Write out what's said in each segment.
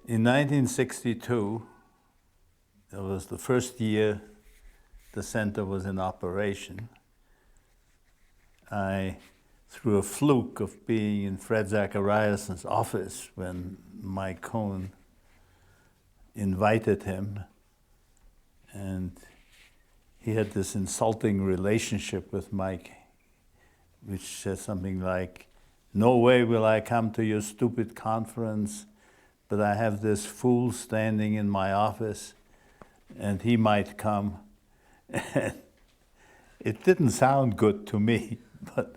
In 1962, it was the first year the center was in operation. Through a fluke of being in Fred Zachariason's office when Mike Cohn invited him, and he had this insulting relationship with Mike, which said something like, "No way will I come to your stupid conference, but I have this fool standing in my office, and he might come." It didn't sound good to me, but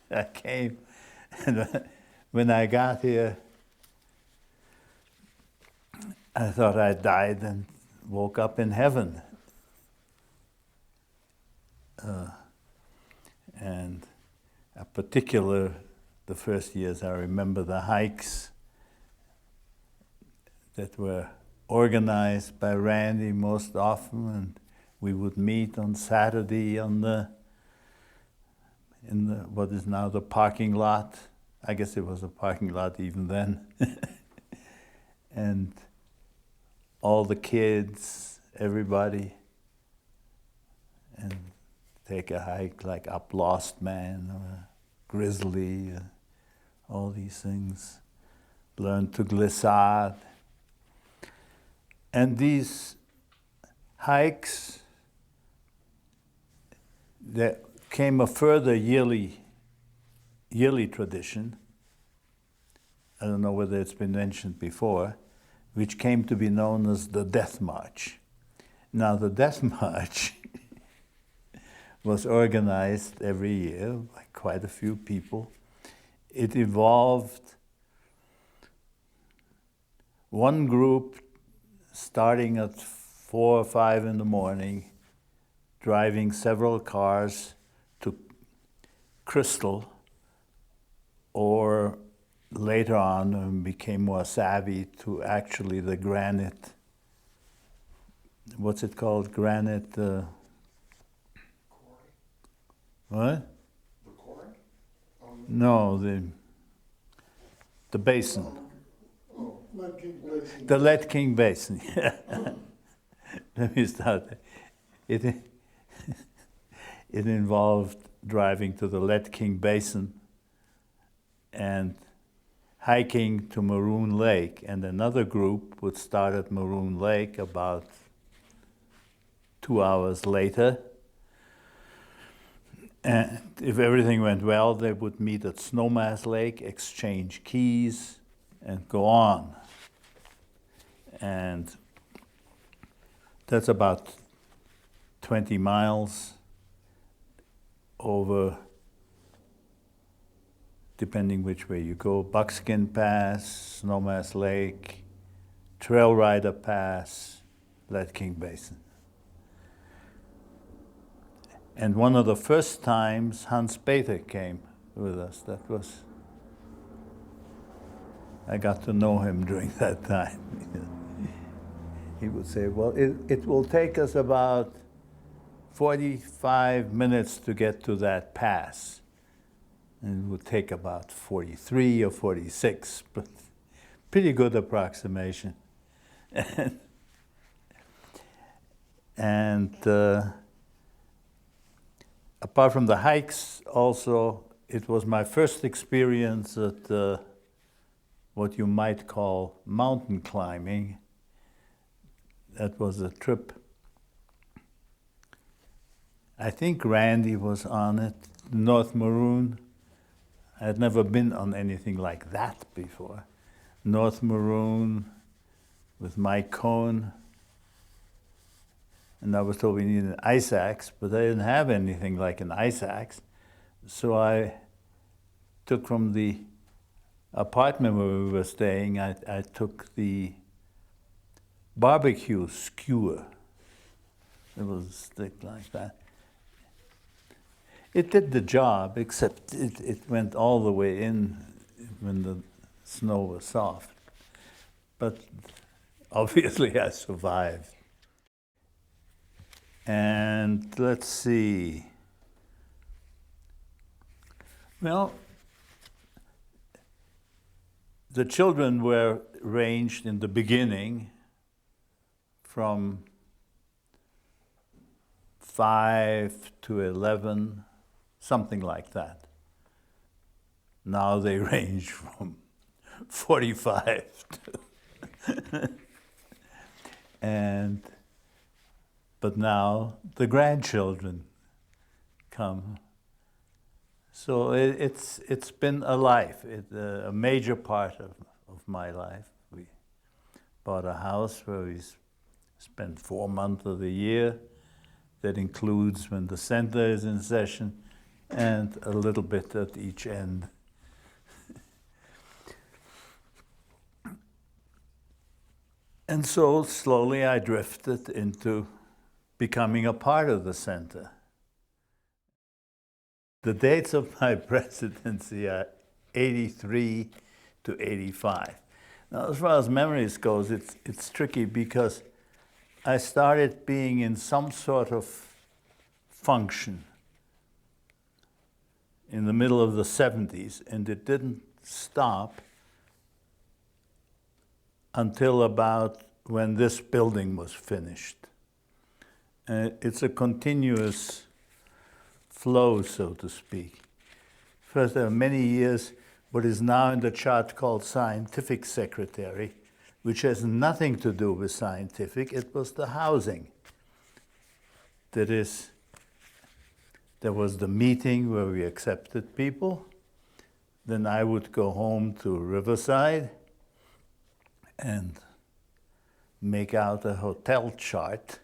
I came, and when I got here, I thought I died and woke up in heaven. And the first years, I remember the hikes that were organized by Randy most often, and we would meet on Saturday in what is now the parking lot. I guess it was a parking lot even then. And all the kids, everybody, and take a hike like up Lost Man or Grizzly, all these things. Learn to glissade. And these hikes, there came a further yearly tradition. I don't know whether it's been mentioned before, which came to be known as the Death March. Now, the Death March was organized every year by quite a few people. It involved one group starting at 4 or 5 in the morning, driving several cars to Crystal, or later on became more savvy to actually the granite, what's it called, granite, what? The quarry? No, the basin. Lead King Basin. The Lead King Basin, yeah. Let me start. It involved driving to the Lead King Basin and hiking to Maroon Lake, and another group would start at Maroon Lake about 2 hours later. And if everything went well, they would meet at Snowmass Lake, exchange keys, and go on. And that's about 20 miles over, depending which way you go, Buckskin Pass, Snowmass Lake, Trail Rider Pass, Lead King Basin. And one of the first times Hans Peter came with us, I got to know him during that time. He would say, well, it will take us about 45 minutes to get to that pass. And it would take about 43 or 46, but pretty good approximation. And apart from the hikes, also, it was my first experience at what you might call mountain climbing. That was a trip. I think Randy was on it, North Maroon. I had never been on anything like that before. North Maroon with Mike Cohn. And I was told we needed an ice axe, but I didn't have anything like an ice axe. So I took from the apartment where we were staying, I took the barbecue skewer. It was a stick like that. It did the job, except it went all the way in when the snow was soft. But obviously I survived. And let's see. Well, the children were ranged in the beginning from 5 to 11, something like that. Now they range from 45 to but now the grandchildren come. So it's been a life, a major part of my life. We bought a house where we spent 4 months of the year. That includes when the center is in session and a little bit at each end. And so slowly I drifted into becoming a part of the center. The dates of my presidency are 83 to 85. Now, as far as memories goes, it's tricky because I started being in some sort of function in the middle of the 70s, and it didn't stop until about when this building was finished. It's a continuous flow, so to speak. First, there are many years what is now in the chart called scientific secretary, which has nothing to do with scientific. It was the housing. That is, there was the meeting where we accepted people. Then I would go home to Riverside and make out a hotel chart.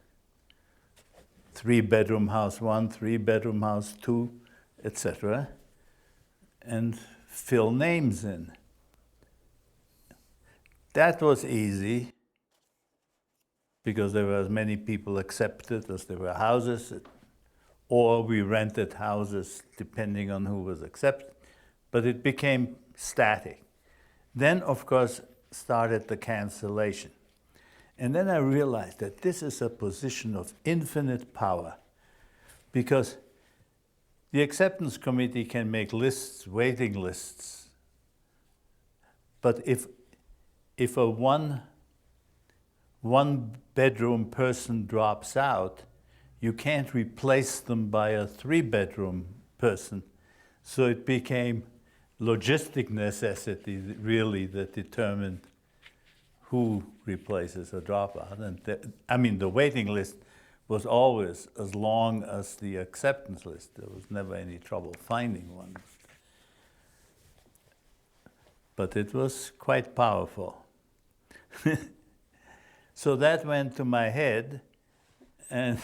3-bedroom house 1, 3-bedroom house 2, etc. And fill names in. That was easy because there were as many people accepted as there were houses, or we rented houses depending on who was accepted, but it became static. Then, of course, started the cancellation. And then I realized that this is a position of infinite power because the acceptance committee can make lists, waiting lists, but if a one-bedroom person drops out, you can't replace them by a 3-bedroom person. So it became logistic necessity, really, that determined who replaces a dropout. And the waiting list was always as long as the acceptance list. There was never any trouble finding one. But it was quite powerful. So that went to my head, and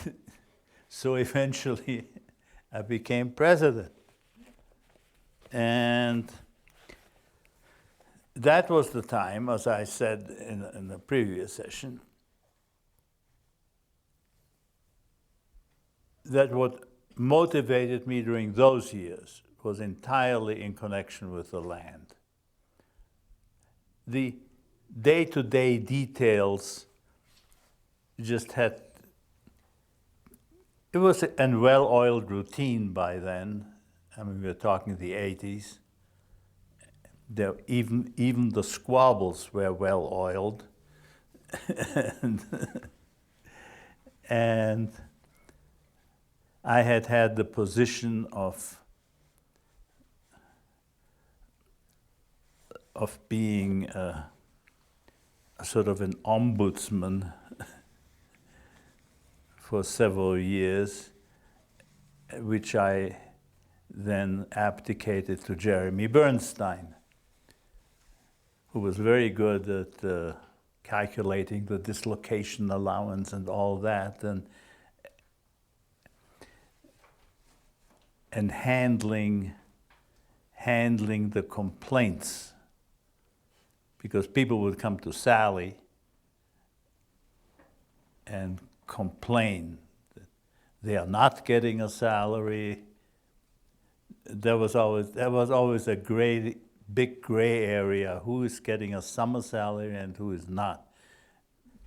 so eventually I became president. And that was the time, as I said in the previous session, that what motivated me during those years was entirely in connection with the land. The day-to-day details just had, it was a well-oiled routine by then. I mean, we were talking the 80s. Even the squabbles were well-oiled. and I had the position of being a sort of an ombudsman for several years, which I then abdicated to Jeremy Bernstein, who was very good at calculating the dislocation allowance and all that, and handling the complaints. Because people would come to Sally and complain that they are not getting a salary. There was always a big gray area, who is getting a summer salary and who is not.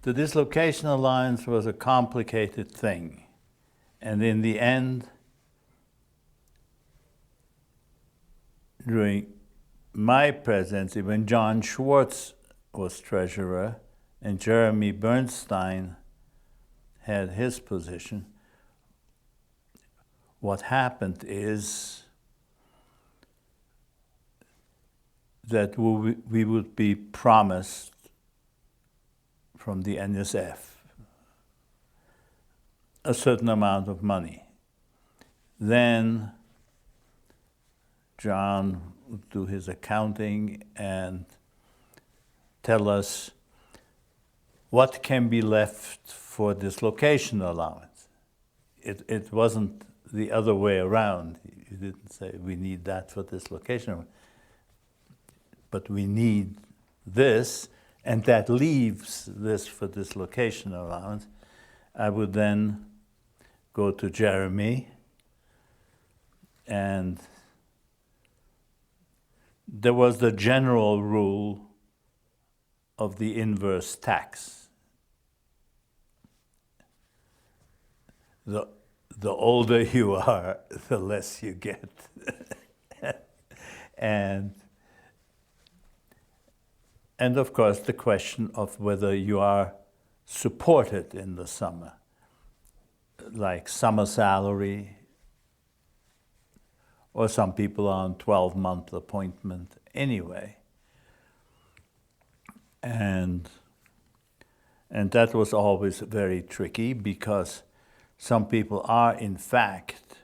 The dislocation allowance was a complicated thing. And in the end, during my presidency, when John Schwartz was treasurer and Jeremy Bernstein had his position, what happened is that we would be promised from the NSF a certain amount of money. Then John would do his accounting and tell us what can be left for dislocation allowance. It wasn't the other way around. You didn't say we need that for dislocation, but we need this, and that leaves this for dislocation allowance. I would then go to Jeremy, and there was the general rule of the inverse tax. The older you are, the less you get. and of course, the question of whether you are supported in the summer, like summer salary, or some people are on 12-month appointment anyway. And that was always very tricky, because some people are, in fact,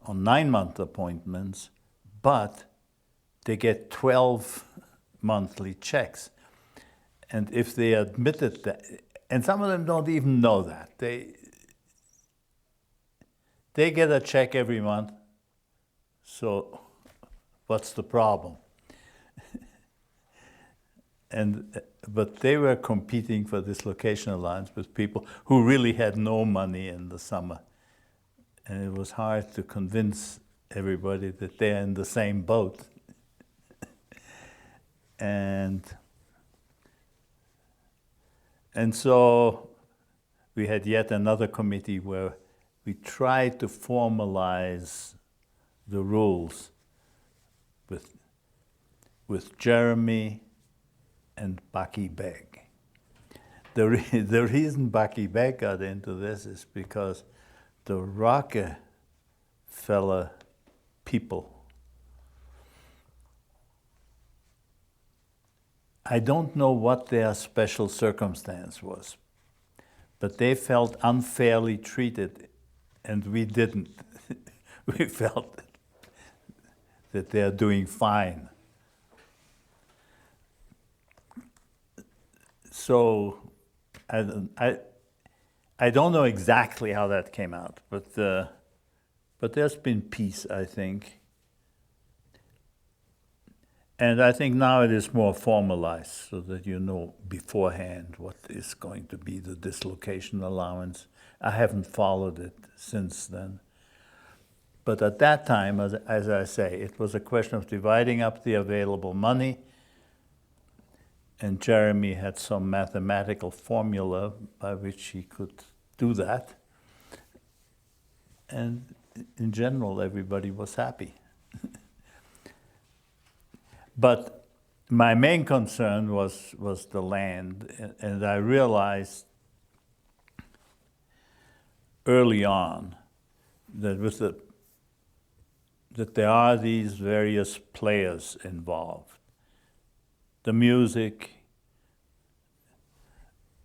on 9-month appointments, but they get 12 monthly checks. And if they admitted that, and some of them don't even know that, they get a check every month, so what's the problem? But they were competing for dislocation allowance with people who really had no money in the summer. And it was hard to convince everybody that they're in the same boat. And so we had yet another committee where we tried to formalize the rules with Jeremy and Baki Beg. The reason Baki Beg got into this is because the Rockefeller people, I don't know what their special circumstance was, but they felt unfairly treated, and we didn't. We felt that they're doing fine. So I don't know exactly how that came out, but there's been peace, I think. And I think now it is more formalized, so that you know beforehand what is going to be the dislocation allowance. I haven't followed it since then. But at that time, as I say, it was a question of dividing up the available money, and Jeremy had some mathematical formula by which he could do that. And in general, everybody was happy. But my main concern was the land, and I realized early on that that there are these various players involved. The music,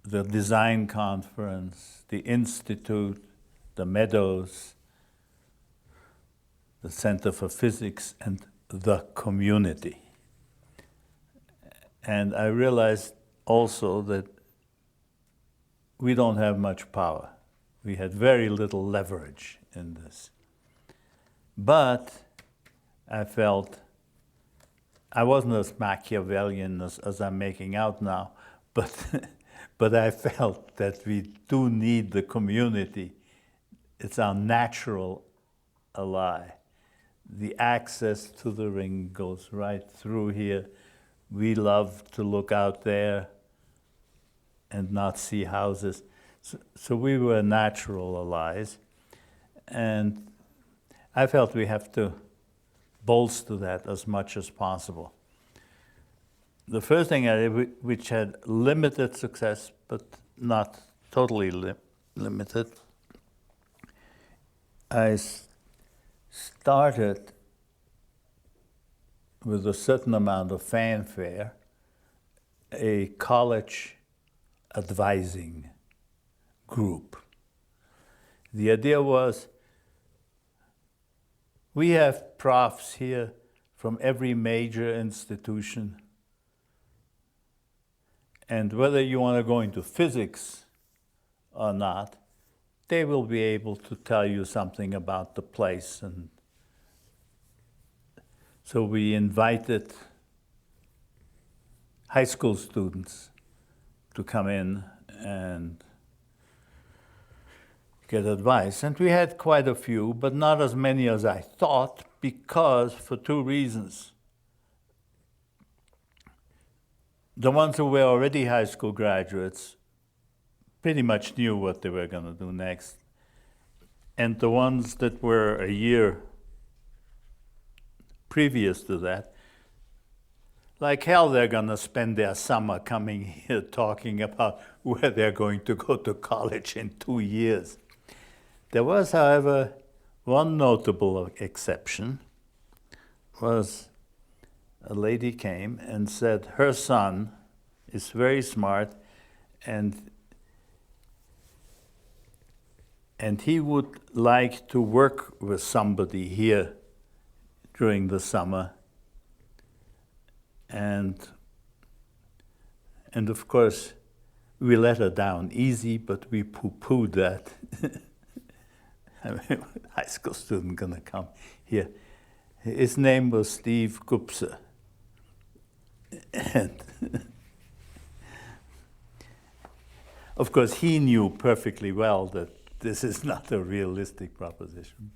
the design conference, the institute, the meadows, the Center for Physics, and the community. And I realized also that we don't have much power. We had very little leverage in this. But I felt, I wasn't as Machiavellian as I'm making out now, but I felt that we do need the community. It's our natural ally. The access to the ring goes right through here. We love to look out there and not see houses. So we were natural allies. And I felt we have to bolster that as much as possible. The first thing I did, which had limited success, but not totally limited, I started with a certain amount of fanfare a college advising group. The idea was, we have profs here from every major institution, and whether you want to go into physics or not, they will be able to tell you something about the place. And so we invited high school students to come in and get advice. And we had quite a few, but not as many as I thought, because for two reasons. The ones who were already high school graduates pretty much knew what they were going to do next. And the ones that were a year previous to that, like hell, they're going to spend their summer coming here talking about where they're going to go to college in 2 years. There was, however, one notable exception. Was a lady came and said her son is very smart, and he would like to work with somebody here during the summer. And of course, we let her down easy, but we poo-pooed that. I mean, high school student gonna come here. His name was Steve Gupse. And of course, he knew perfectly well that this is not a realistic proposition,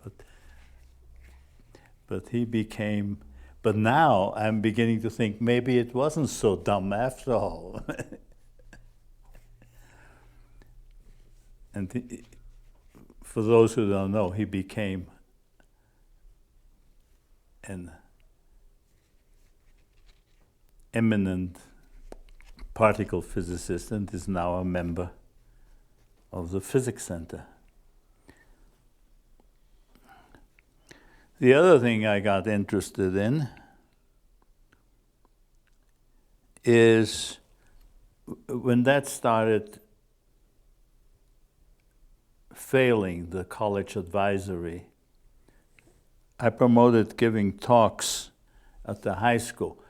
but he became, but now I'm beginning to think maybe it wasn't so dumb after all. And for those who don't know, he became an eminent particle physicist and is now a member of the Physics Center. The other thing I got interested in is when that started failing, the college advisory, I promoted giving talks at the high school.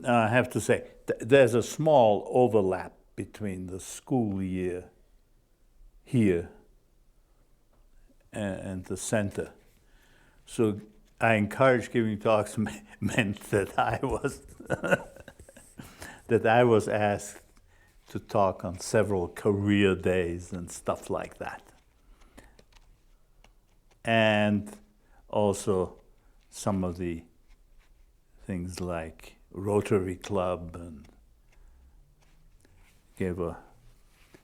I have to say, there's a small overlap between the school year here and the center. So I encouraged giving talks meant that I was that I was asked to talk on several career days and stuff like that. And also some of the things like Rotary Club, and gave a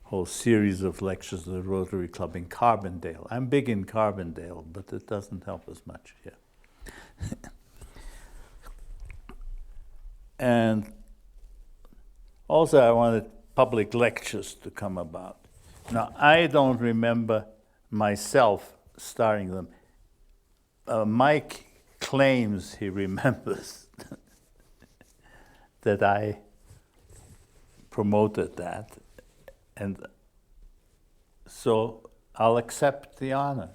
whole series of lectures at the Rotary Club in Carbondale. I'm big in Carbondale, but it doesn't help us much here. And also I wanted public lectures to come about. Now, I don't remember myself starting them. Mike claims he remembers that I promoted that, and so I'll accept the honor.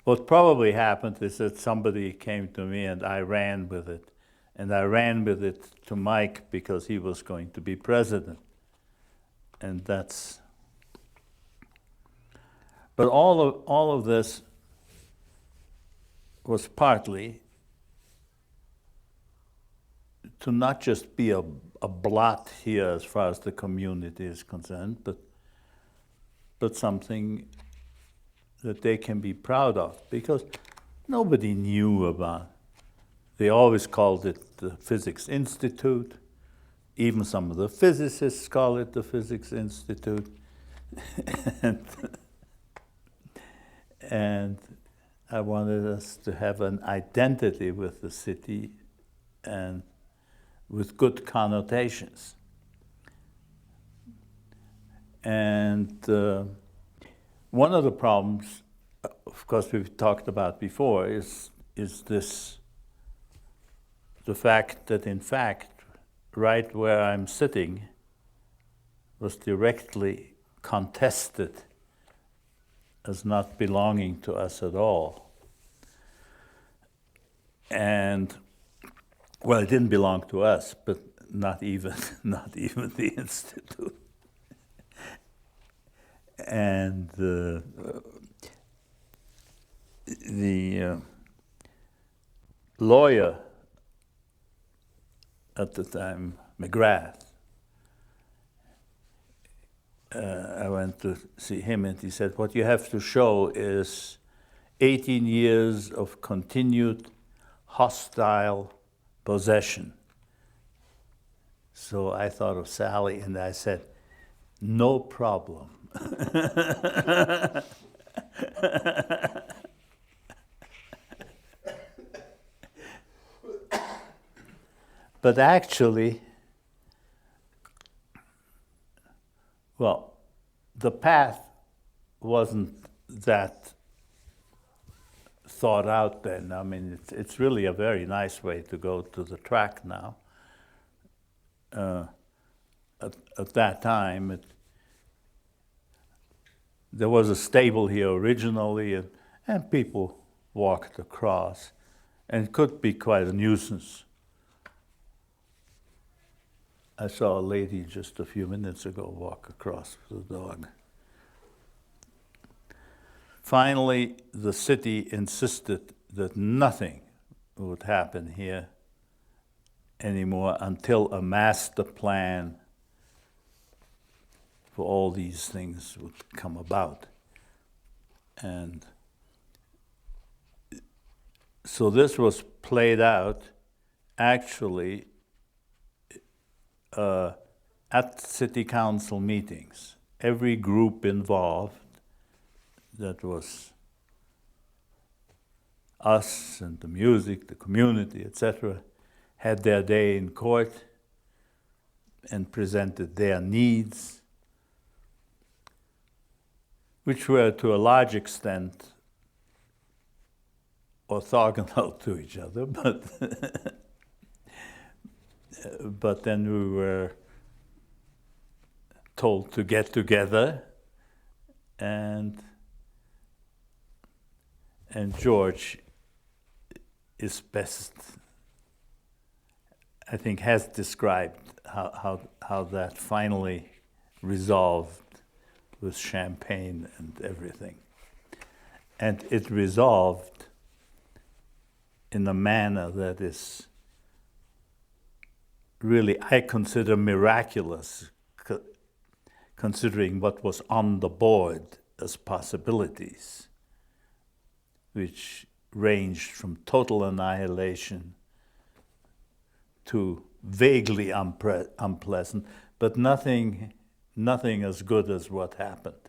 What probably happened is that somebody came to me and I ran with it. And I ran with it to Mike because he was going to be president. And that's... But all of this was partly to not just be a blot here as far as the community is concerned, but something that they can be proud of, because nobody knew about. They always called it the Physics Institute. Even some of the physicists call it the Physics Institute. and I wanted us to have an identity with the city and with good connotations. And one of the problems, of course, we've talked about before, is this, the fact that in fact, right where I'm sitting was directly contested as not belonging to us at all. And, well, it didn't belong to us, but not even the Institute. And the lawyer at the time, McGrath, I went to see him and he said, what you have to show is 18 years of continued hostile possession. So I thought of Sally and I said, no problem. But actually, well, the path wasn't that thought out then. I mean, it's really a very nice way to go to the track now. At that time, there was a stable here originally, and people walked across, and it could be quite a nuisance. I saw a lady just a few minutes ago walk across with a dog. Finally, the city insisted that nothing would happen here anymore until a master plan for all these things would come about. And so this was played out actually at city council meetings. Every group involved, that was us and the music, the community, etc., had their day in court and presented their needs, which were to a large extent orthogonal to each other, but then we were told to get together, and George is best, I think, has described how that finally resolved with champagne and everything. And it resolved in a manner that is really, I consider, miraculous, considering what was on the board as possibilities, which ranged from total annihilation to vaguely unpleasant, but nothing as good as what happened.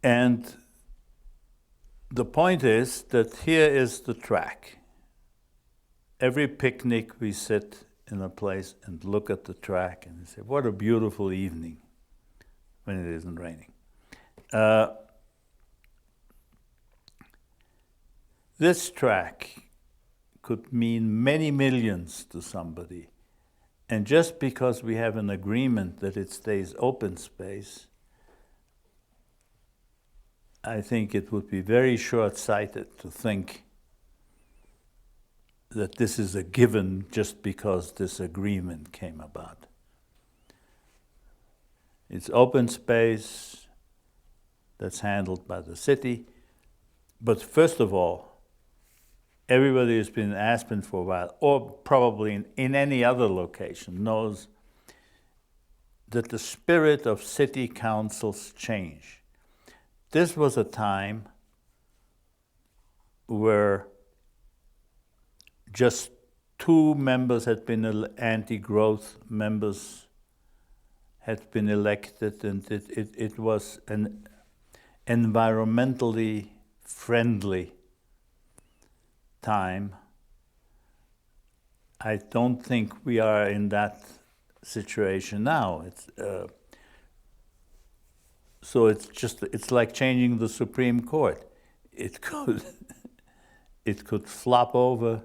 And the point is that here is the track. Every picnic we sit in a place and look at the track and say, what a beautiful evening when it isn't raining. This track could mean many millions to somebody. And just because we have an agreement that it stays open space, I think it would be very short-sighted to think that this is a given just because this agreement came about. It's open space that's handled by the city, but first of all, everybody who's been in Aspen for a while, or probably in any other location, knows that the spirit of city councils change. This was a time where just 2 members had been anti-growth members had been elected, and it was environmentally friendly time. I don't think we are in that situation now. So it's like changing the Supreme Court. It could it could flop over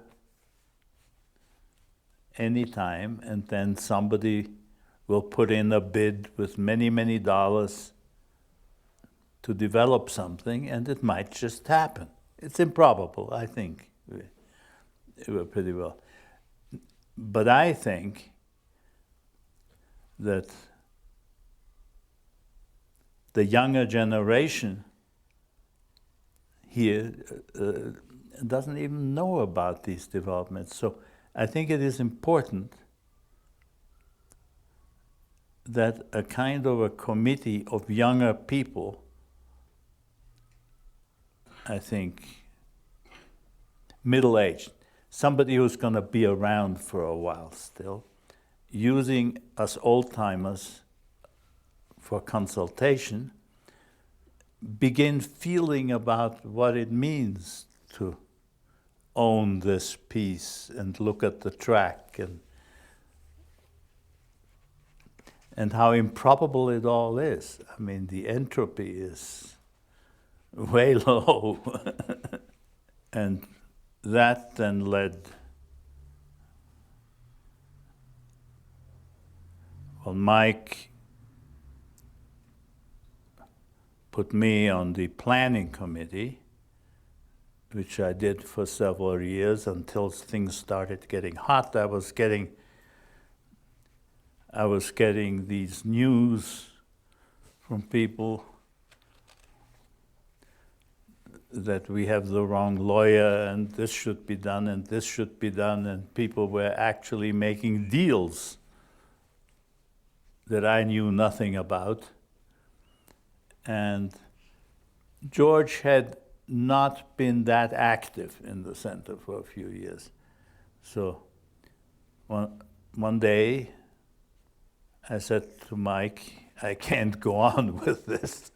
any time, and then somebody will put in a bid with many, many dollars to develop something, and it might just happen. It's improbable, I think. We're pretty well. But I think that the younger generation here doesn't even know about these developments. So I think it is important that a kind of a committee of younger people, I think, middle-aged, somebody who's going to be around for a while still, using us old-timers for consultation, begin feeling about what it means to own this piece and look at the track and how improbable it all is. I mean, the entropy is way low. And that then led, well, Mike put me on the planning committee, which I did for several years until things started getting hot. I was getting these news from people that we have the wrong lawyer and this should be done and this should be done, and people were actually making deals that I knew nothing about. And George had not been that active in the center for a few years. So one day I said to Mike, I can't go on with this.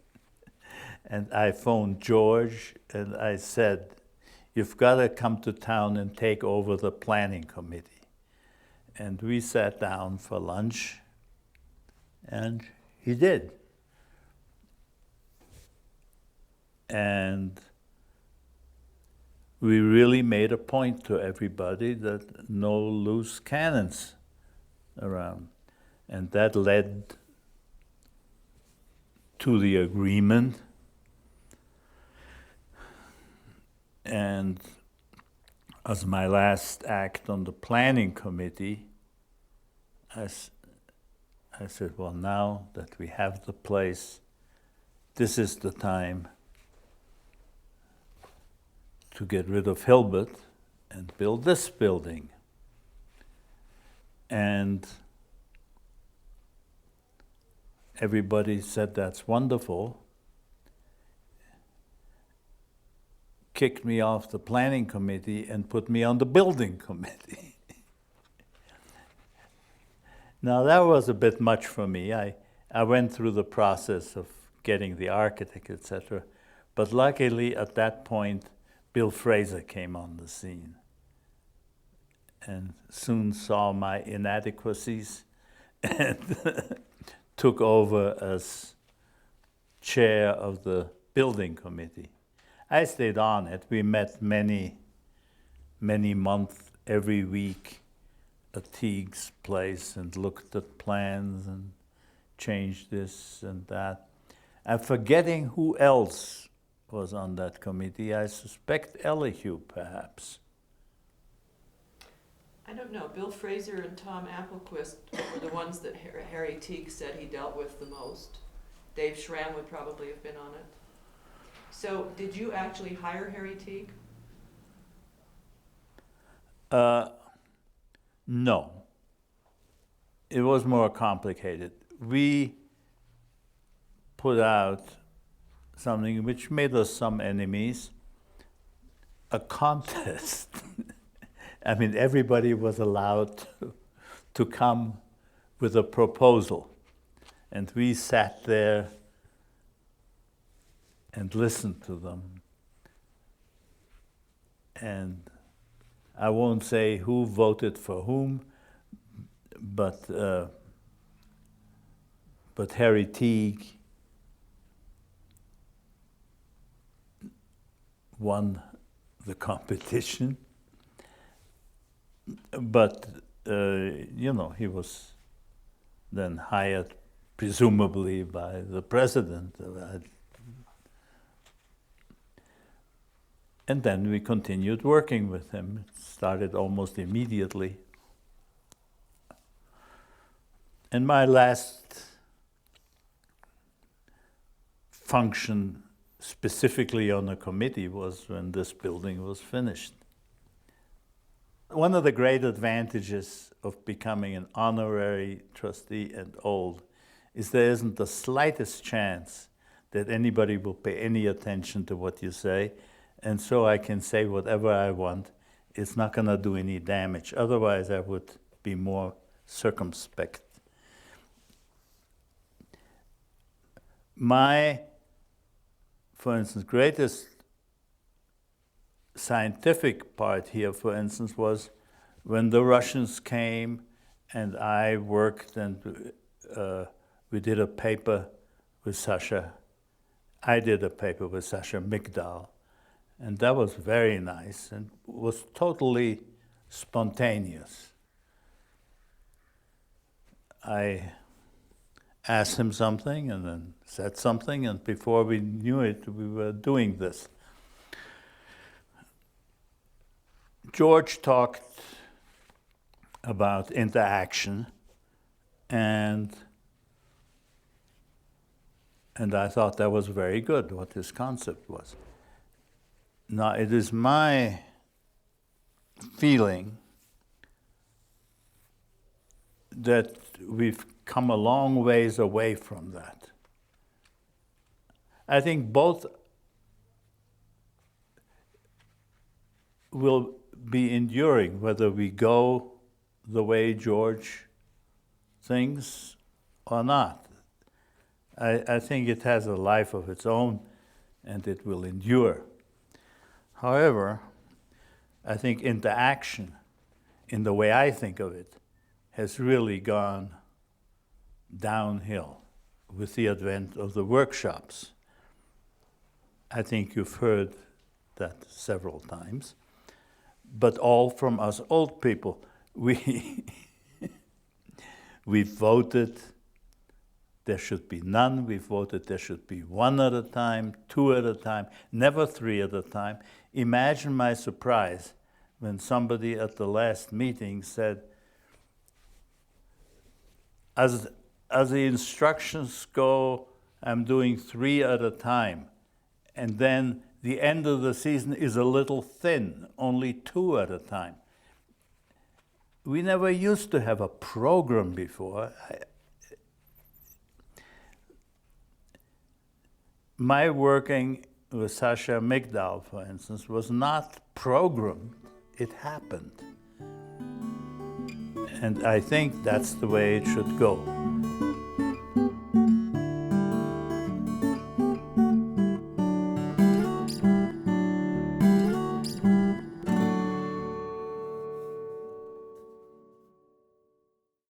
And I phoned George and I said, you've got to come to town and take over the planning committee. And we sat down for lunch, and he did. And we really made a point to everybody that no loose cannons around. And that led to the agreement. And as my last act on the planning committee, I said, well, now that we have the place, this is the time to get rid of Hilbert and build this building. And everybody said that's wonderful, kicked me off the planning committee and put me on the building committee. Now that was a bit much for me. I went through the process of getting the architect, etc. But luckily at that point, Bill Fraser came on the scene and soon saw my inadequacies and took over as chair of the building committee. I stayed on it. We met many months, every week at Teague's place and looked at plans and changed this and that. I'm forgetting who else was on that committee. I suspect Elihu, perhaps. I don't know. Bill Fraser and Tom Applequist were the ones that Harry Teague said he dealt with the most. Dave Schramm would probably have been on it. So did you actually hire Harry Teague? No. It was more complicated. We put out something which made us some enemies, a contest. I mean, everybody was allowed to come with a proposal. And we sat there and listened to them. And I won't say who voted for whom, but Harry Teague won the competition. But, he was then hired, presumably by the president. And then we continued working with him. It started almost immediately. And my last function specifically on a committee was when this building was finished. One of the great advantages of becoming an honorary trustee and old is there isn't the slightest chance that anybody will pay any attention to what you say, and so I can say whatever I want. It's not going to do any damage. Otherwise, I would be more circumspect. My, for instance, greatest scientific part here, for instance, was when the Russians came and I worked and we did a paper with Sasha. I did a paper with Sasha McDowell, and that was very nice and was totally spontaneous. I asked him something and then said something, and before we knew it, we were doing this. George talked about interaction, and I thought that was very good, what his concept was. Now, it is my feeling that we've come a long ways away from that. I think both will be enduring, whether we go the way George thinks or not. I think it has a life of its own, and it will endure. However, I think interaction, in the way I think of it, has really gone downhill with the advent of the workshops. I think you've heard that several times, but all from us old people. We voted there should be none. We voted there should be one at a time, two at a time, never three at a time. Imagine my surprise when somebody at the last meeting said, as the instructions go, I'm doing three at a time. And then the end of the season is a little thin, only two at a time. We never used to have a program before. My working with Sasha McDowell, for instance, was not programmed, it happened. And I think that's the way it should go.